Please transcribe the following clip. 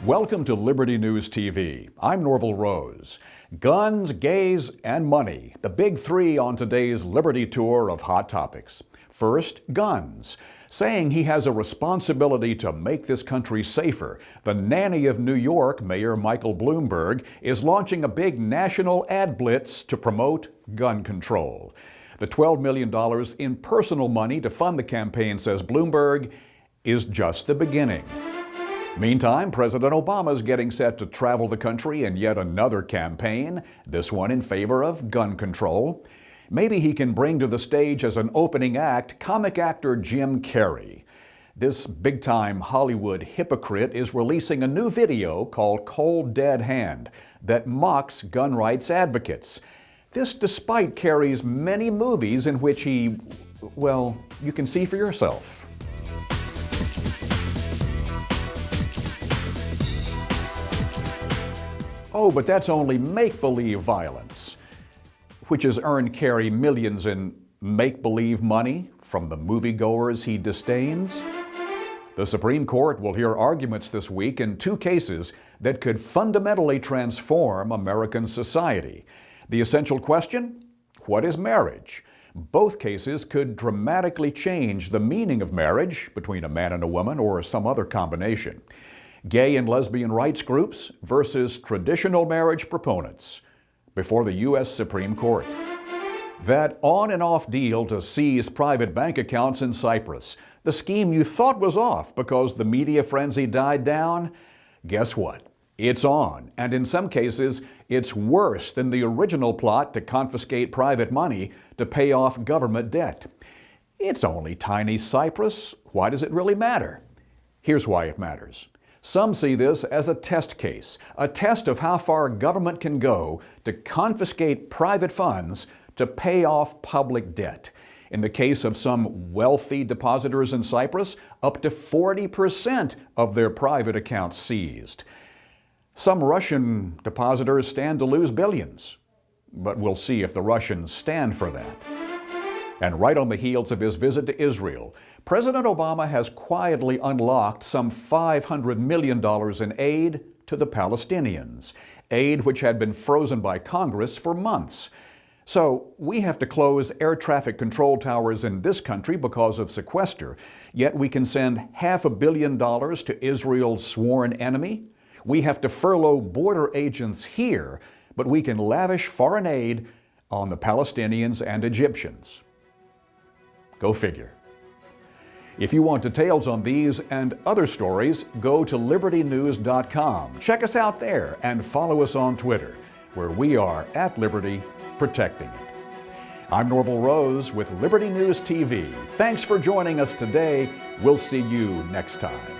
Welcome to Liberty News TV. I'm Norvell Rose. Guns, gays, and money. The big three on today's Liberty tour of hot topics. First, guns. Saying he has a responsibility to make this country safer, the nanny of New York, Mayor Michael Bloomberg, is launching a big national ad blitz to promote gun control. The $12 million in personal money to fund the campaign, says Bloomberg, is just the beginning. Meantime, President Obama is getting set to travel the country in yet another campaign, this one in favor of gun control. Maybe he can bring to the stage as an opening act comic actor Jim Carrey. This big-time Hollywood hypocrite is releasing a new video called Cold Dead Hand that mocks gun rights advocates. This despite Carrey's many movies in which he, well, you can see for yourself. Oh, but that's only make-believe violence, which has earned Carrey millions in make-believe money from the moviegoers he disdains. The Supreme Court will hear arguments this week in two cases that could fundamentally transform American society. The essential question: what is marriage? Both cases could dramatically change the meaning of marriage between a man and a woman or some other combination. Gay and lesbian rights groups versus traditional marriage proponents before the U.S. Supreme Court. That on and off deal to seize private bank accounts in Cyprus, the scheme you thought was off because the media frenzy died down, guess what? It's on, and in some cases, it's worse than the original plot to confiscate private money to pay off government debt. It's only tiny Cyprus. Why does it really matter? Here's why it matters. Some see this as a test case, a test of how far government can go to confiscate private funds to pay off public debt. In the case of some wealthy depositors in Cyprus, up to 40% of their private accounts seized. Some Russian depositors stand to lose billions, but we'll see if the Russians stand for that. And right on the heels of his visit to Israel, President Obama has quietly unlocked some $500 million in aid to the Palestinians, aid which had been frozen by Congress for months. So we have to close air traffic control towers in this country because of sequester, yet we can send $500 million to Israel's sworn enemy. We have to furlough border agents here, but we can lavish foreign aid on the Palestinians and Egyptians. Go figure. If you want details on these and other stories, go to LibertyNEWS.com. Check us out there and follow us on Twitter, where we are at Liberty Protecting It. I'm Norvell Rose with Liberty News TV. Thanks for joining us today. We'll see you next time.